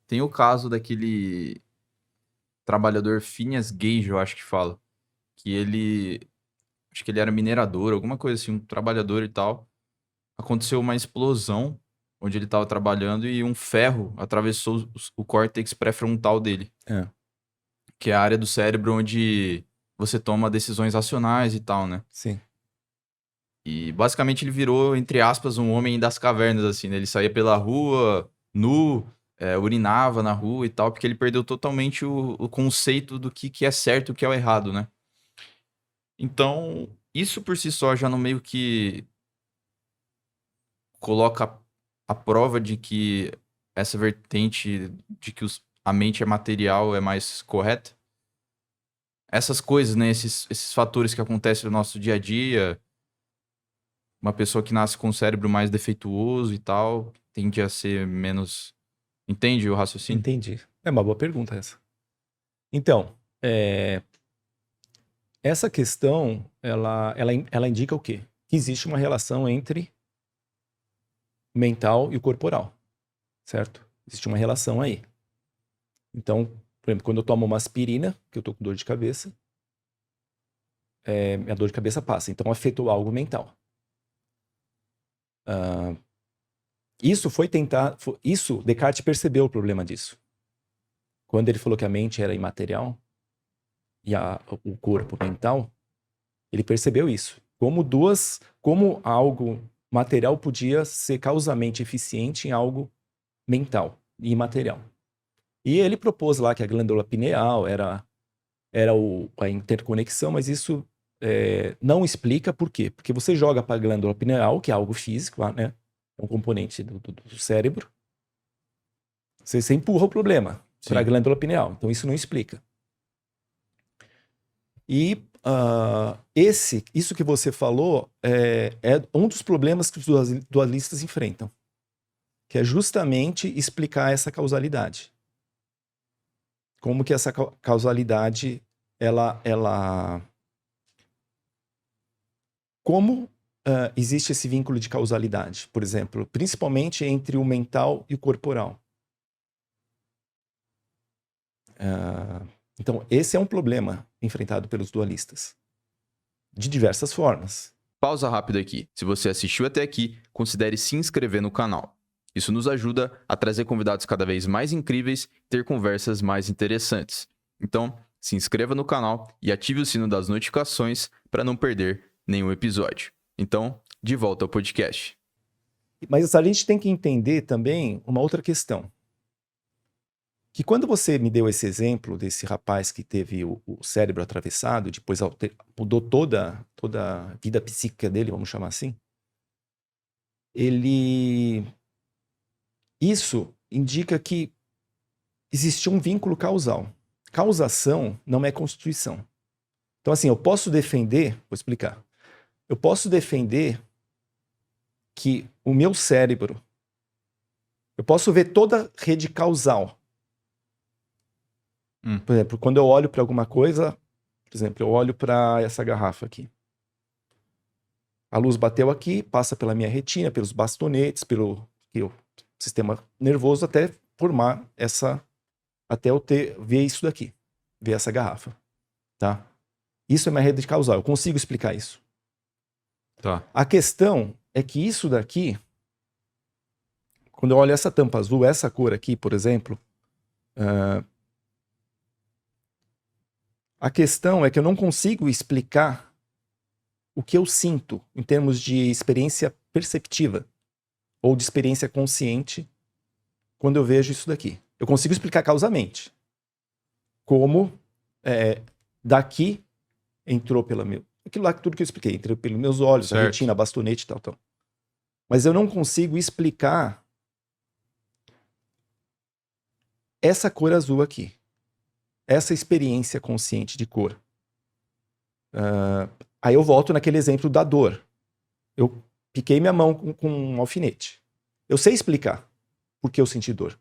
Tem o caso daquele trabalhador Phineas Gage, eu acho que fala. Que ele. Acho que ele era minerador, alguma coisa assim, um trabalhador e tal. Aconteceu uma explosão onde ele estava trabalhando e um ferro atravessou o córtex pré-frontal dele, É, que é a área do cérebro onde você toma decisões racionais e tal, né? sim. E basicamente ele virou, entre aspas, um homem das cavernas, assim, né? Ele saía pela rua, nu, urinava na rua e tal, porque ele perdeu totalmente o conceito do que é certo e o que é o errado, né? Então, isso por si só já no meio que coloca a prova de que essa vertente de que a mente é material é mais correta. Essas coisas, né? Esses fatores que acontecem no nosso dia a dia, uma pessoa que nasce com o cérebro mais defeituoso e tal, tende a ser menos. Entende o raciocínio? Entendi. É uma boa pergunta essa. Então, essa questão, ela indica o quê? Que existe uma relação entre mental e o corporal, certo? Existe uma relação aí. Então, por exemplo, quando eu tomo uma aspirina, que eu tô com dor de cabeça, minha dor de cabeça passa. Então, afetou algo mental. Ah, isso, Descartes percebeu o problema disso. Quando ele falou que a mente era imaterial e o corpo mental, ele percebeu isso. Como algo material podia ser causamente eficiente em algo mental e imaterial. E ele propôs lá que a glândula pineal era a interconexão, mas isso não explica por quê. Porque você joga para a glândula pineal, que é algo físico, né? É um componente do cérebro. Você empurra o problema para a Sim. glândula pineal. Então isso não explica. E isso que você falou é um dos problemas que os dualistas enfrentam, que é justamente explicar essa causalidade. Como que essa causalidade, como existe esse vínculo de causalidade, por exemplo, principalmente entre o mental e o corporal. Então, esse é um problema enfrentado pelos dualistas, de diversas formas. Pausa rápida aqui. Se você assistiu até aqui, considere se inscrever no canal. Isso nos ajuda a trazer convidados cada vez mais incríveis e ter conversas mais interessantes. Então, se inscreva no canal e ative o sino das notificações para não perder nenhum episódio. Então, de volta ao podcast. Mas a gente tem que entender também uma outra questão. Que quando você me deu esse exemplo desse rapaz que teve o cérebro atravessado, depois mudou toda a vida psíquica dele, vamos chamar assim, isso indica que existiu um vínculo causal. Causação não é constituição. Então, assim, eu posso defender, vou explicar, eu posso defender que o meu cérebro, eu posso ver toda a rede causal. Por exemplo, quando eu olho para alguma coisa, por exemplo, eu olho para essa garrafa aqui. A luz bateu aqui, passa pela minha retina, pelos bastonetes, pelo sistema nervoso até formar até eu ver isso daqui, ver essa garrafa, tá? Isso é minha rede causal, eu consigo explicar isso. Tá. A questão é que isso daqui, quando eu olho essa tampa azul, essa cor aqui, por exemplo, a questão é que eu não consigo explicar o que eu sinto em termos de experiência perceptiva ou de experiência consciente quando eu vejo isso daqui. Eu consigo explicar causamente. Como daqui entrou aquilo lá, tudo que eu expliquei, entrou pelos meus olhos, a Certo. retina, a bastonete e tal, tal. Mas eu não consigo explicar essa cor azul aqui. Essa experiência consciente de cor. Aí eu volto naquele exemplo da dor. Eu piquei minha mão com um alfinete. Eu sei explicar por que eu senti dor.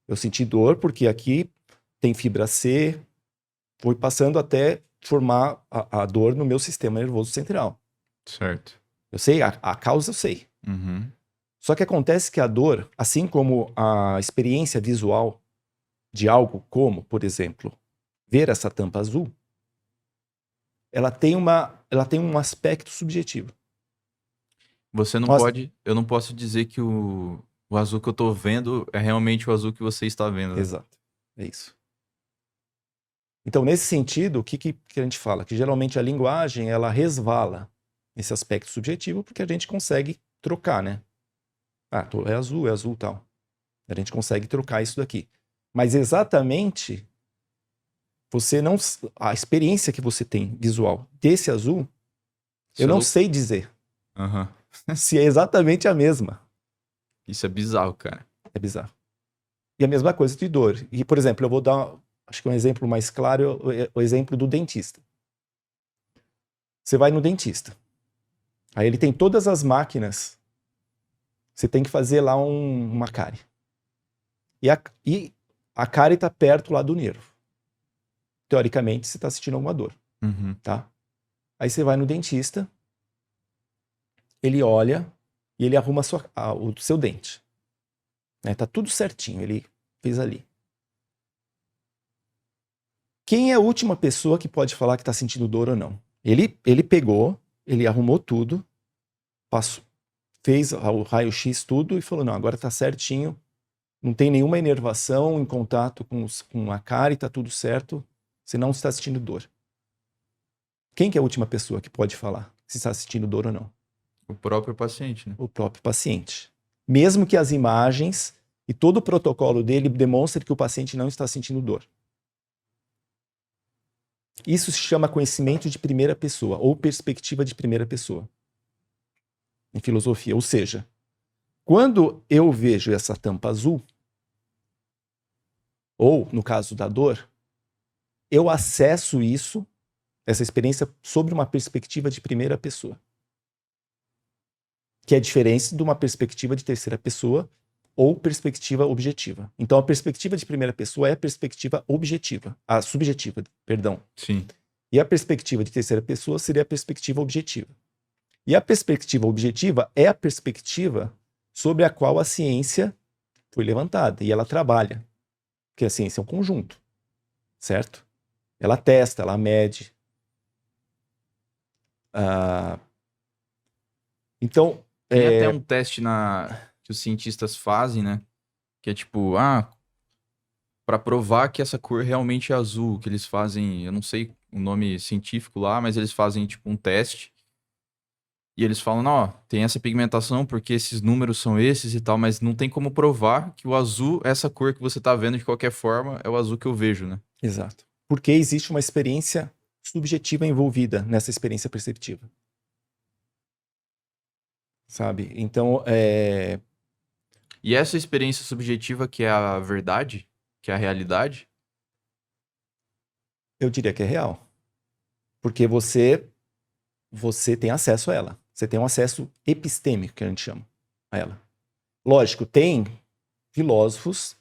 Eu senti dor porque aqui tem fibra C, foi passando até formar a dor no meu sistema nervoso central. Certo. Eu sei, a causa eu sei. Uhum. Só que acontece que a dor, assim como a experiência visual de algo como, por exemplo, ver essa tampa azul, ela tem um aspecto subjetivo. Nossa, Eu não posso dizer que o azul que eu tô vendo é realmente o azul que você está vendo, né? exato. É isso. Então, nesse sentido, o que a gente fala? Que geralmente a linguagem, ela resvala esse aspecto subjetivo porque a gente consegue trocar, né? Ah, é azul, tal. A gente consegue trocar isso daqui. Mas exatamente, você não, a experiência que você tem visual desse azul, Isso eu é não louco. sei dizer Aham. se é exatamente a mesma. Isso é bizarro, cara. É bizarro. E a mesma coisa de dor. E, por exemplo, eu vou dar, acho que um exemplo mais claro é o exemplo do dentista. Você vai no dentista. Aí ele tem todas as máquinas. Você tem que fazer lá uma cárie. E a cárie está perto lá do nervo. Teoricamente, você está sentindo alguma dor, Uhum. tá? Aí você vai no dentista, ele olha e ele arruma o seu dente. Né? Tá tudo certinho, ele fez ali. Quem é a última pessoa que pode falar que está sentindo dor ou não? Ele pegou, ele arrumou tudo, passou, fez o raio-x tudo e falou, não, agora está certinho, não tem nenhuma inervação em contato com a cárie, está tudo certo, você não está sentindo dor. Quem que é a última pessoa que pode falar se está sentindo dor ou não? O próprio paciente, né? O próprio paciente. Mesmo que as imagens e todo o protocolo dele demonstre que o paciente não está sentindo dor. Isso se chama conhecimento de primeira pessoa ou perspectiva de primeira pessoa em filosofia. Ou seja, quando eu vejo essa tampa azul, ou no caso da dor, eu acesso isso, essa experiência, sobre uma perspectiva de primeira pessoa. Que é diferente de uma perspectiva de terceira pessoa ou perspectiva objetiva. Então, a perspectiva de primeira pessoa é a perspectiva objetiva, a subjetiva, perdão. Sim. E a perspectiva de terceira pessoa seria a perspectiva objetiva. E a perspectiva objetiva é a perspectiva sobre a qual a ciência foi levantada e ela trabalha. Porque a ciência é um conjunto, certo? Ela testa, ela mede. Então, Tem até um teste que os cientistas fazem, né? Que é tipo, para provar que essa cor realmente é azul, que eles fazem, eu não sei o nome científico lá, mas eles fazem tipo um teste. E eles falam, não, ó, tem essa pigmentação porque esses números são esses e tal, mas não tem como provar que o azul, essa cor que você tá vendo de qualquer forma, é o azul que eu vejo, né? exato. Porque existe uma experiência subjetiva envolvida nessa experiência perceptiva. Sabe? Então, E essa experiência subjetiva que é a verdade, que é a realidade, eu diria que é real. Porque você tem acesso a ela. Você tem um acesso epistêmico, que a gente chama, a ela. Lógico, tem filósofos.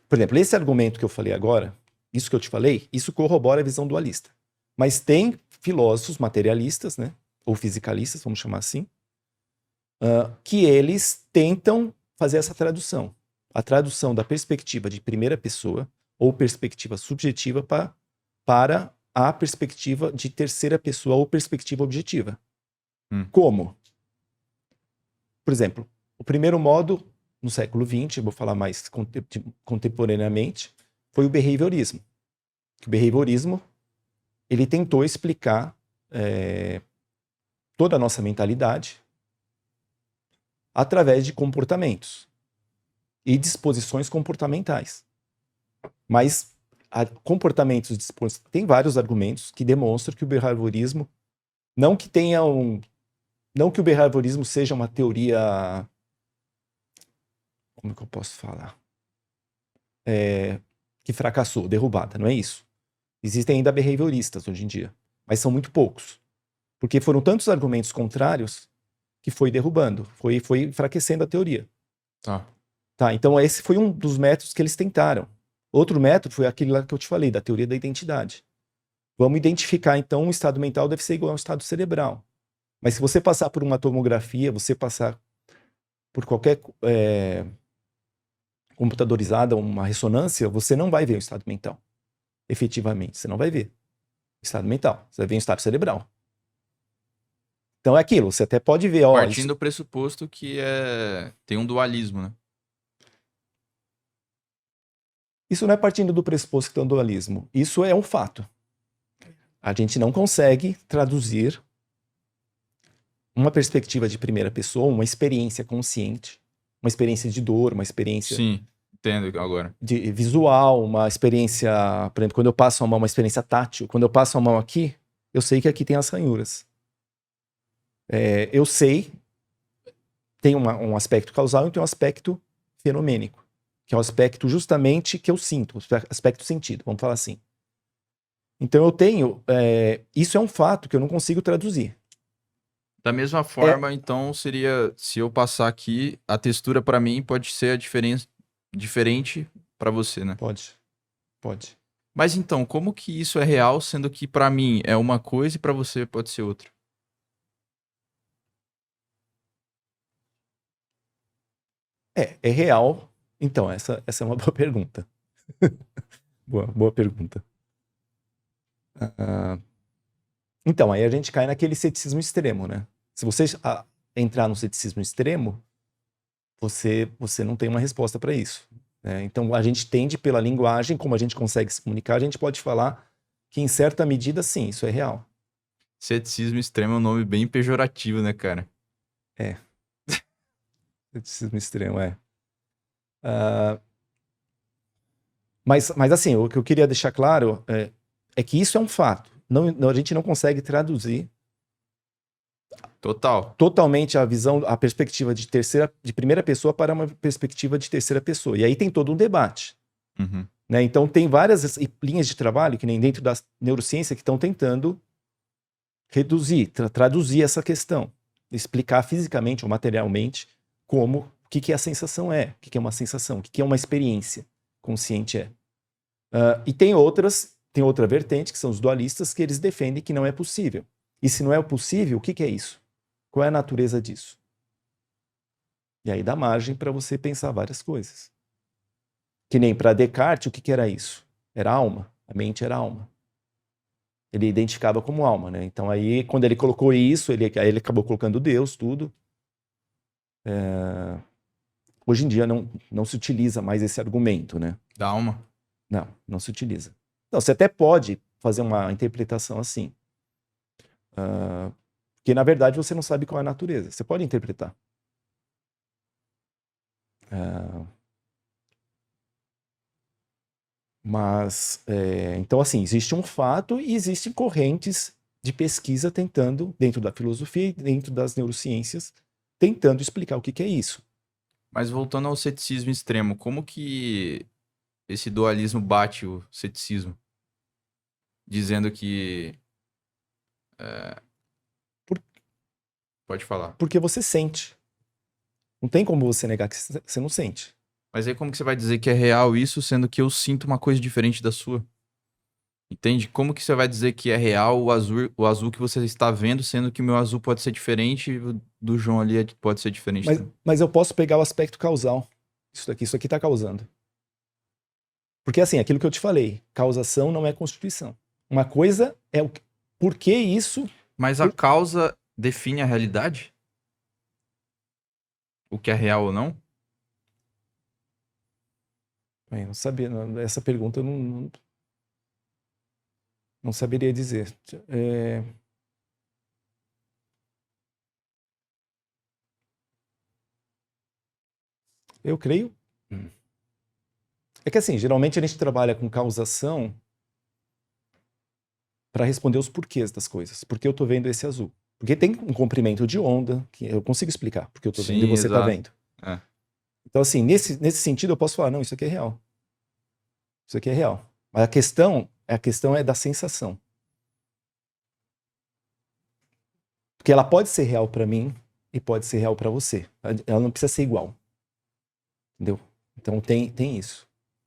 Por exemplo, esse argumento que eu falei agora, isso que eu te falei, isso corrobora a visão dualista. Mas tem filósofos materialistas, né, ou fisicalistas, vamos chamar assim, que eles tentam fazer essa tradução. A tradução da perspectiva de primeira pessoa ou perspectiva subjetiva para a perspectiva de terceira pessoa ou perspectiva objetiva. Como? Por exemplo, o primeiro modo, no século XX, eu vou falar mais contemporaneamente, foi o behaviorismo. O behaviorismo, ele tentou explicar toda a nossa mentalidade através de comportamentos e disposições comportamentais. Mas comportamentos, tem vários argumentos que demonstram que o behaviorismo, não que o behaviorismo seja uma teoria, como que eu posso falar? Que fracassou, derrubada, não é isso. Existem ainda behavioristas hoje em dia, mas são muito poucos. Porque foram tantos argumentos contrários que foi derrubando, foi enfraquecendo a teoria. Tá, então esse foi um dos métodos que eles tentaram. Outro método foi aquele lá que eu te falei, da teoria da identidade. Vamos identificar, então, um estado mental deve ser igual a um estado cerebral. Mas se você passar por uma tomografia, você passar por qualquer computadorizada, uma ressonância, você não vai ver o estado mental. Efetivamente, você não vai ver o estado mental. Você vai ver o estado cerebral. Então é aquilo, você até pode ver, ó, Partindo do pressuposto que tem um dualismo, né? isso não é partindo do pressuposto que tem um dualismo. Isso é um fato. A gente não consegue traduzir uma perspectiva de primeira pessoa, uma experiência consciente, uma experiência de dor, uma experiência Sim, entendo agora. de visual, uma experiência, por exemplo, quando eu passo a mão, uma experiência tátil. Quando eu passo a mão aqui, eu sei que aqui tem as ranhuras. Eu sei, tem um aspecto causal e tem um aspecto fenomênico, que é o aspecto justamente que eu sinto, o aspecto sentido, vamos falar assim. Então eu tenho, isso é um fato que eu não consigo traduzir. Da mesma forma, então, seria, se eu passar aqui, a textura para mim pode ser diferente para você, né? Pode. Mas então, como que isso é real, sendo que para mim é uma coisa e para você pode ser outra? É real. Então, essa é uma boa pergunta. Boa pergunta. Então, aí a gente cai naquele ceticismo extremo, né? Se você entrar no ceticismo extremo, você não tem uma resposta para isso, né? Então, a gente tende pela linguagem, como a gente consegue se comunicar, a gente pode falar que, em certa medida, sim, isso é real. Ceticismo extremo é um nome bem pejorativo, né, cara? Ceticismo extremo, Mas assim, o que eu queria deixar claro é que isso é um fato. A gente não consegue traduzir Total. totalmente a visão, a perspectiva de primeira pessoa para uma perspectiva de terceira pessoa. E aí tem todo um debate. Uhum. Né? Então tem várias linhas de trabalho, que nem dentro da neurociência, que estão tentando reduzir, traduzir essa questão, explicar fisicamente ou materialmente o que a sensação é, o que é uma sensação, o que é uma experiência consciente é. E tem outra vertente, que são os dualistas, que eles defendem que não é possível. E se não é possível, o que é isso? Qual é a natureza disso? E aí dá margem para você pensar várias coisas. Que nem para Descartes, o que era isso? Era alma. A mente era alma. Ele identificava como alma, né? Então aí, quando ele colocou isso, aí ele acabou colocando Deus, tudo. Hoje em dia não se utiliza mais esse argumento, né? Da alma. Não se utiliza. Então, você até pode fazer uma interpretação assim. Porque, na verdade, você não sabe qual é a natureza. Você pode interpretar. Mas, então, assim, existe um fato e existem correntes de pesquisa tentando, dentro da filosofia e dentro das neurociências, tentando explicar o que é isso. Mas voltando ao ceticismo extremo, como que esse dualismo bate o ceticismo? Dizendo que... Pode falar. Porque você sente. Não tem como você negar que você não sente. Mas aí como que você vai dizer que é real isso, sendo que eu sinto uma coisa diferente da sua? Entende? Como que você vai dizer que é real o azul que você está vendo, sendo que o meu azul pode ser diferente e o do João ali pode ser diferente também? Mas eu posso pegar o aspecto causal. Isso aqui está causando. Porque, assim, aquilo que eu te falei, causação não é constituição. Uma coisa é o por que isso... Mas a causa define a realidade? O que é real ou não? Eu não sabia, essa pergunta eu não saberia dizer. Eu creio. É que assim, geralmente a gente trabalha com causação para responder os porquês das coisas. Por que eu estou vendo esse azul? Porque tem um comprimento de onda, que eu consigo explicar porque eu estou vendo e você está vendo. Então, assim, nesse sentido, eu posso falar, não, isso aqui é real. Isso aqui é real. Mas a questão é da sensação. Porque ela pode ser real para mim e pode ser real para você. Ela não precisa ser igual. Entendeu? Então tem isso.